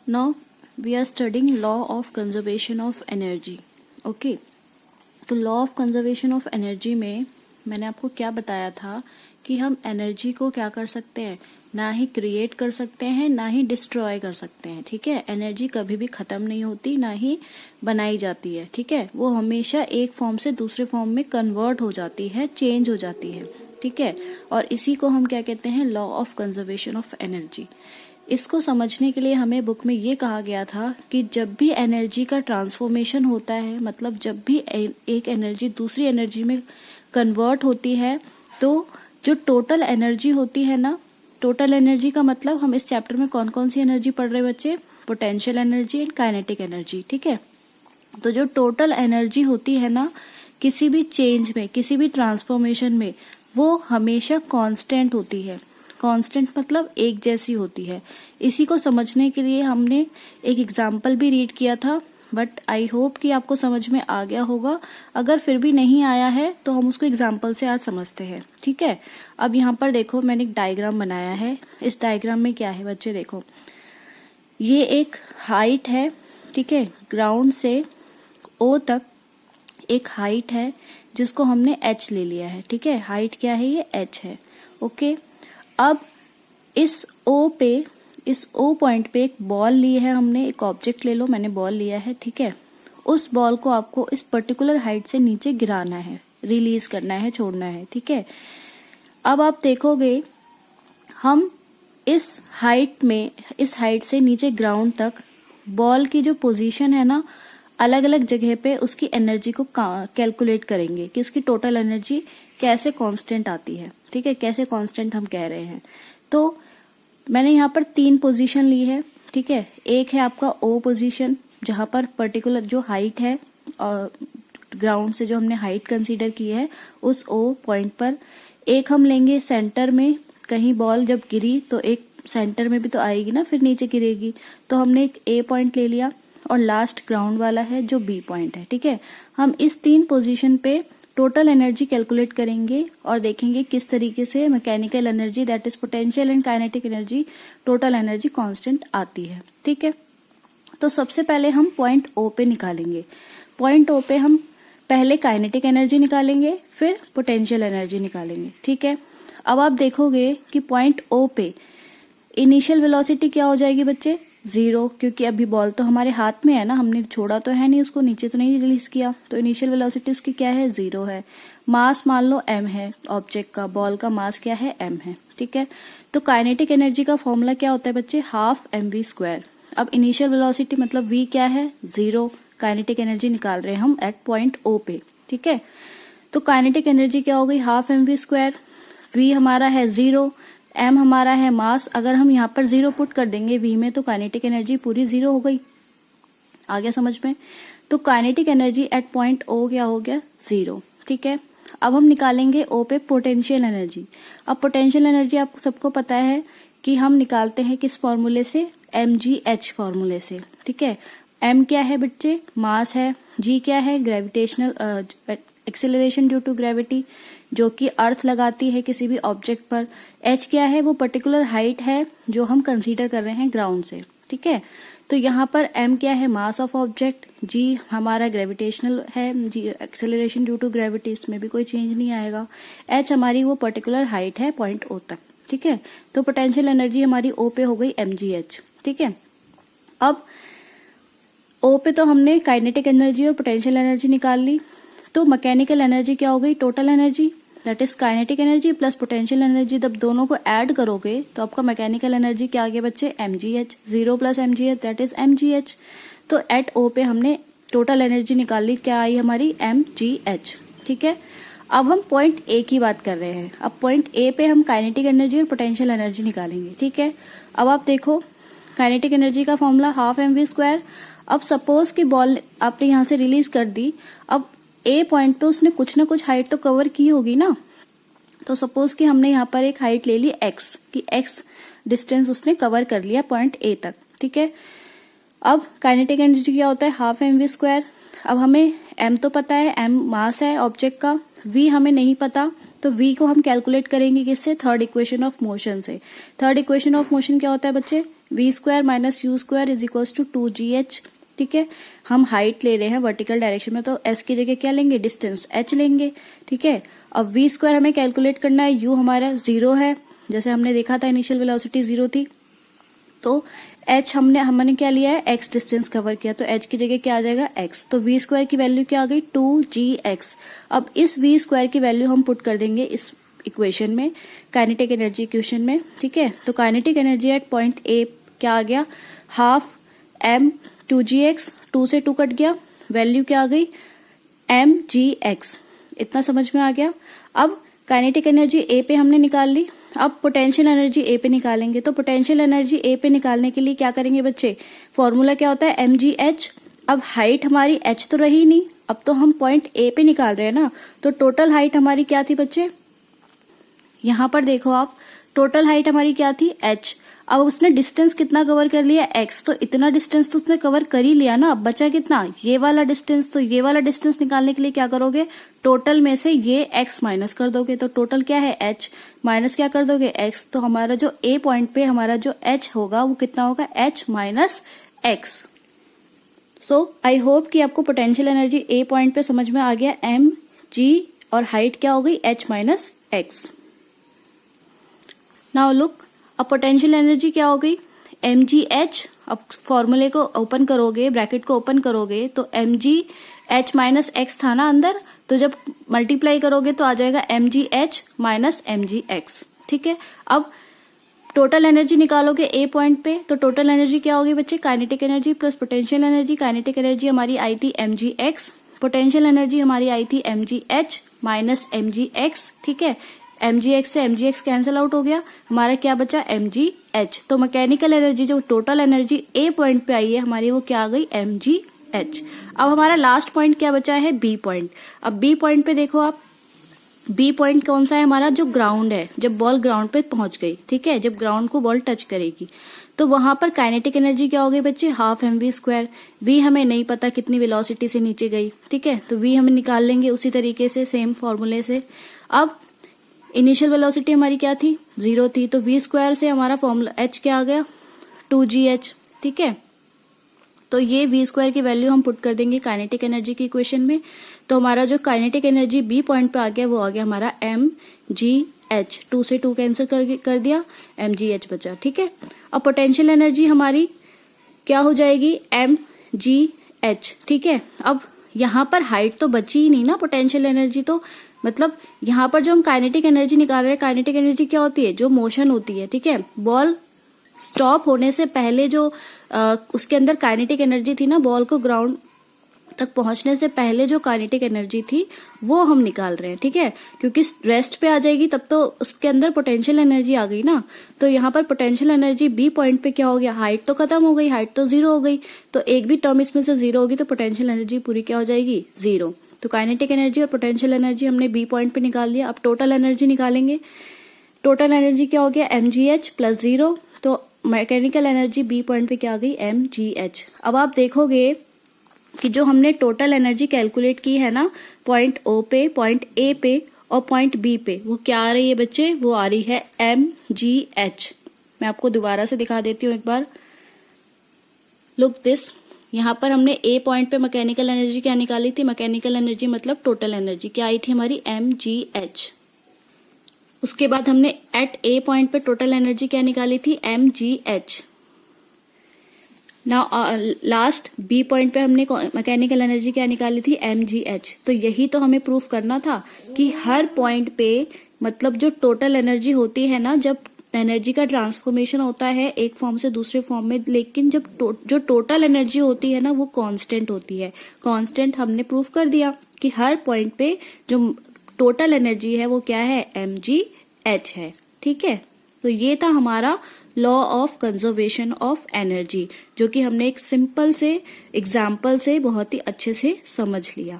Now we are studying law of conservation of energy. Okay. तो law of conservation of energy में मैंने आपको क्या बताया था कि हम एनर्जी को क्या कर सकते हैं, ना ही क्रिएट कर सकते हैं ना ही डिस्ट्रॉय कर सकते हैं. ठीक है, एनर्जी कभी भी खत्म नहीं होती ना ही बनाई जाती है. ठीक है, वो हमेशा एक फॉर्म से दूसरे फॉर्म में कन्वर्ट हो जाती है, चेंज हो जाती है. ठीक है, और इसी को हम क्या कहते हैं, law of conservation of energy. इसको समझने के लिए हमें बुक में ये कहा गया था कि जब भी एनर्जी का ट्रांसफॉर्मेशन होता है, मतलब जब भी एक एनर्जी दूसरी एनर्जी में कन्वर्ट होती है, तो जो टोटल एनर्जी होती है ना, टोटल एनर्जी का मतलब हम इस चैप्टर में कौन कौन सी एनर्जी पढ़ रहे हैं बच्चे, potential energy and kinetic energy. ठीक है, तो जो टोटल एनर्जी होती है ना, किसी भी चेंज में, किसी भी ट्रांसफॉर्मेशन में, वो हमेशा कांस्टेंट होती है. कांस्टेंट मतलब एक जैसी होती है. इसी को समझने के लिए हमने एक एग्जाम्पल भी रीड किया था, बट आई होप कि आपको समझ में आ गया होगा. अगर फिर भी नहीं आया है तो हम उसको एग्जाम्पल से आज समझते हैं. ठीक है, अब यहाँ पर देखो मैंने एक डायग्राम बनाया है. इस डायग्राम में क्या है बच्चे, देखो ये एक हाइट है. ठीक है, ग्राउंड से ओ तक एक हाइट है जिसको हमने एच ले लिया है. ठीक है, हाइट क्या है, ये एच है. ओके, अब इस ओ पॉइंट पे एक बॉल ली है हमने, एक ऑब्जेक्ट ले लो, मैंने बॉल लिया है. ठीक है, उस बॉल को आपको इस पर्टिकुलर हाइट से नीचे गिराना है, रिलीज करना है, छोड़ना है. ठीक है, अब आप देखोगे हम इस हाइट से नीचे ग्राउंड तक बॉल की जो पोजीशन है ना, अलग अलग जगह पे उसकी एनर्जी को कैलकुलेट करेंगे कि उसकी टोटल एनर्जी कैसे कांस्टेंट आती है. ठीक है, कैसे कांस्टेंट हम कह रहे हैं. तो मैंने यहाँ पर 3 पोजीशन ली है. ठीक है, एक है आपका ओ पोजीशन, जहां पर पर्टिकुलर जो हाइट है और ग्राउंड से जो हमने हाइट कंसीडर की है उस ओ पॉइंट पर. एक हम लेंगे सेंटर में, कहीं बॉल जब गिरी तो एक सेंटर में भी तो आएगी ना, फिर नीचे गिरेगी. तो हमने एक ए पॉइंट ले लिया और लास्ट ग्राउंड वाला है जो बी पॉइंट है. ठीक है, हम इस 3 पोजीशन पे टोटल एनर्जी कैलकुलेट करेंगे और देखेंगे किस तरीके से mechanical energy, that is potential and kinetic energy, total energy constant आती है. ठीक है, तो सबसे पहले हम पॉइंट ओ पे निकालेंगे. पॉइंट ओ पे हम पहले काइनेटिक एनर्जी निकालेंगे, फिर पोटेंशियल एनर्जी निकालेंगे. ठीक है, अब आप देखोगे कि पॉइंट ओ पे इनिशियल वेलोसिटी क्या हो जाएगी बच्चे, 0, क्योंकि अभी बॉल तो हमारे हाथ में है ना, हमने छोड़ा तो है नहीं उसको, नीचे तो नहीं रिलीज किया, तो इनिशियल वेलोसिटी उसकी क्या है, 0 है. मास मान लो m है, ऑब्जेक्ट का, बॉल का मास क्या है, m है. ठीक है, तो काइनेटिक एनर्जी का फॉर्मूला क्या होता है बच्चे, हाफ mv². अब इनिशियल वेलोसिटी मतलब v क्या है, 0. काइनेटिक एनर्जी निकाल रहे हैं हम एट पॉइंट ओ पे. ठीक है, तो काइनेटिक एनर्जी क्या हो गई, हाफ mv². v हमारा है 0, m हमारा है मास. अगर हम यहाँ पर 0 पुट कर देंगे v में, तो काइनेटिक एनर्जी पूरी 0 हो गई. आ गया समझ में. तो kinetic energy at point O क्या हो गया, 0. ठीक है, अब हम निकालेंगे ओ पे पोटेंशियल एनर्जी. अब पोटेंशियल एनर्जी आपको सबको पता है कि हम निकालते हैं किस फॉर्मूले से, mgh फॉर्मूले से. ठीक है, m क्या है बच्चे, मास है. g क्या है, gravitational acceleration due to gravity, जो कि अर्थ लगाती है किसी भी ऑब्जेक्ट पर. h क्या है, वो पर्टिकुलर हाइट है जो हम कंसीडर कर रहे हैं ग्राउंड से. ठीक है, तो यहाँ पर m क्या है, मास ऑफ ऑब्जेक्ट. g हमारा ग्रेविटेशनल है, g acceleration due to gravity, इसमें भी कोई चेंज नहीं आएगा. h हमारी वो पर्टिकुलर हाइट है पॉइंट o तक. ठीक है, तो पोटेंशियल एनर्जी हमारी o पे हो गई mgh. ठीक है, अब o पे तो हमने काइनेटिक एनर्जी और पोटेंशियल एनर्जी निकाल ली. तो मैकेनिकल एनर्जी क्या हो गई, total energy, that is kinetic energy plus potential energy. जब दोनों को ऐड करोगे तो आपका मैकेनिकल एनर्जी क्या आ गया बच्चे, mgh. 0 plus mgh that is mgh. तो एट ओ पे हमने टोटल एनर्जी निकाल ली, क्या आई हमारी, mgh. ठीक है, अब हम पॉइंट ए की बात कर रहे हैं. अब पॉइंट ए पे हम काइनेटिक एनर्जी और पोटेंशियल एनर्जी निकालेंगे. ठीक है, अब आप देखो काइनेटिक एनर्जी का फॉर्मूला हाफ mv². अब सपोज कि बॉल आपने यहां से रिलीज कर दी, अब ए पॉइंट पे उसने कुछ ना कुछ हाइट तो कवर की होगी ना. तो सपोज कि हमने यहाँ पर एक हाइट ले ली x, कि x डिस्टेंस उसने कवर कर लिया पॉइंट ए तक. ठीक है, अब काइनेटिक एनर्जी क्या होता है, हाफ mv². अब हमें m तो पता है, m मास है ऑब्जेक्ट का, v हमें नहीं पता, तो v को हम कैलकुलेट करेंगे किससे, थर्ड इक्वेशन ऑफ मोशन से. थर्ड इक्वेशन ऑफ मोशन क्या होता है बच्चे, v square minus u square is equals to 2gh। ठीक है, हम हाइट ले रहे हैं वर्टिकल डायरेक्शन में, तो एस की जगह क्या लेंगे, डिस्टेंस एच लेंगे। ठीक है, अब वी स्क्वायर हमें कैलकुलेट करना है, यू हमारा 0 है, जैसे हमने देखा था इनिशियल वेलोसिटी 0 थी, तो एच हमने क्या लिया है, एक्स डिस्टेंस कवर किया, तो एच की जगह क्या आ जाएगा, एक्स। तो वी स्क्वायर की वैल्यू क्या आ गई, 2gx। अब इस वी स्क्वायर की वैल्यू हम पुट कर देंगे इस इक्वेशन में, काइनेटिक एनर्जी इक्वेशन में। ठीक है, तो kinetic energy at point A क्या आ गया, हाफ एम 2gx, 2 से 2 कट गया, वैल्यू क्या आ गई, mgx। इतना समझ में आ गया। अब काइनेटिक एनर्जी ए पे हमने निकाल ली, अब पोटेंशियल एनर्जी ए पे निकालेंगे। तो पोटेंशियल एनर्जी ए पे निकालने के लिए क्या करेंगे बच्चे, फॉर्मूला क्या होता है, mgh। अब हाइट हमारी h तो रही नहीं, अब तो हम पॉइंट ए पे निकाल रहे हैं ना, तो टोटल हाइट हमारी क्या थी बच्चे, यहां पर देखो आप, टोटल हाइट हमारी क्या थी, h। अब उसने डिस्टेंस कितना कवर कर लिया, x, तो इतना डिस्टेंस तो उसने कवर कर ही लिया ना, अब बचा कितना, ये वाला डिस्टेंस। तो ये वाला डिस्टेंस निकालने के लिए क्या करोगे, टोटल में से ये x माइनस कर दोगे, तो टोटल क्या है, h माइनस क्या कर दोगे, x। तो हमारा जो a पॉइंट पे हमारा जो h होगा वो कितना होगा, h minus x। So I hope कि आपको पोटेंशियल एनर्जी a पॉइंट पे समझ में आ गया, mg, और हाइट क्या हो गई, h minus x। Now look, अब पोटेंशियल एनर्जी क्या हो गई, mgh। अब फॉर्मूले को ओपन करोगे, ब्रैकेट को ओपन करोगे, तो mgh माइनस x था ना अंदर, तो जब मल्टीप्लाई करोगे तो आ जाएगा mgh माइनस mgx। ठीक है, अब टोटल एनर्जी निकालोगे ए पॉइंट पे, तो टोटल एनर्जी क्या होगी बच्चे, kinetic energy plus potential energy. Kinetic energy हमारी आई थी mgx, पोटेंशियल एनर्जी हमारी आई थी mgh माइनस mgx। ठीक है, mgx से mgx कैंसिल आउट हो गया, हमारा क्या बचा, mgh। तो मैकेनिकल एनर्जी जो टोटल एनर्जी ए पॉइंट पे आई है हमारी, वो क्या आ गई, mgh। अब हमारा लास्ट पॉइंट क्या बचा है, बी पॉइंट। अब बी पॉइंट पे देखो आप, बी पॉइंट कौन सा है हमारा, जो ग्राउंड है, जब बॉल ग्राउंड पे पहुंच गई। ठीक है, जब ग्राउंड को बॉल टच करेगी, तो वहां पर काइनेटिक एनर्जी क्या हो गई बच्चे, half m v square. V हमें नहीं पता कितनी वेलोसिटी से नीचे गई। ठीक है, तो वी हमें निकाल लेंगे उसी तरीके से, सेम फॉर्मूले से। अब इनिशियल वेलोसिटी हमारी क्या थी, 0 थी, तो वी स्क्वायर से हमारा फॉर्मूला h क्या आ गया, 2gh। ठीक है, तो ये वी स्क्वायर की वैल्यू हम पुट कर देंगे काइनेटिक एनर्जी की इक्वेशन में, तो हमारा जो काइनेटिक एनर्जी बी पॉइंट पे आ गया वो आ गया हमारा mgh। 2 से 2 कैंसिल कर दिया, mgh बचा। ठीक है, अब पोटेंशियल एनर्जी हमारी क्या हो जाएगी, mgh। ठीक है, अब यहाँ पर हाइट तो बची ही नहीं ना, पोटेंशियल एनर्जी तो मतलब यहाँ पर जो हम काइनेटिक एनर्जी निकाल रहे हैं, काइनेटिक एनर्जी क्या होती है, जो मोशन होती है। ठीक है, बॉल स्टॉप होने से पहले जो उसके अंदर काइनेटिक एनर्जी थी ना, बॉल को ग्राउंड तक पहुंचने से पहले जो काइनेटिक एनर्जी थी वो हम निकाल रहे हैं। ठीक है, क्योंकि रेस्ट पे आ जाएगी तब तो उसके अंदर पोटेंशियल एनर्जी आ गई ना, तो यहाँ पर पोटेंशियल एनर्जी बी पॉइंट पे क्या हो गया, हाइट तो खत्म हो गई, हाइट तो 0 हो गई, तो एक भी टर्म इसमें से 0 होगी, तो पोटेंशियल एनर्जी पूरी क्या हो जाएगी, 0। तो काइनेटिक एनर्जी और पोटेंशियल एनर्जी हमने बी पॉइंट पे निकाल लिया। अब टोटल एनर्जी निकालेंगे, टोटल एनर्जी क्या हो गया, mgh प्लस 0, तो मैकेनिकल एनर्जी बी पॉइंट पे क्या आ गई, mgh। अब आप देखोगे कि जो हमने टोटल एनर्जी कैलकुलेट की है ना, पॉइंट ओ पे, पॉइंट ए पे और पॉइंट बी पे, वो क्या आ रही है बच्चे, वो आ रही है mgh। मैं आपको दोबारा से दिखा देती हूँ एक बार, लुक दिस। यहाँ पर हमने ए पॉइंट पे मैकेनिकल एनर्जी क्या निकाली थी, मैकेनिकल एनर्जी मतलब टोटल एनर्जी क्या आई थी हमारी, mgh। उसके बाद हमने एट ए पॉइंट पे टोटल एनर्जी क्या निकाली थी, mgh। Now last B point पे हमने मैकेनिकल एनर्जी क्या निकाली थी, mgh। तो यही तो हमें प्रूफ करना था कि हर पॉइंट पे मतलब जो टोटल एनर्जी होती है ना, जब एनर्जी का ट्रांसफॉर्मेशन होता है एक फॉर्म से दूसरे फॉर्म में, लेकिन जब जो टोटल एनर्जी होती है ना वो कांस्टेंट होती है। कांस्टेंट हमने प्रूफ कर दिया कि हर पॉइंट पे जो टोटल एनर्जी है वो क्या है, mgh है। ठीक है, तो ये था हमारा law of conservation of energy, जो कि हमने एक सिंपल से एग्जाम्पल से बहुत ही अच्छे से समझ लिया।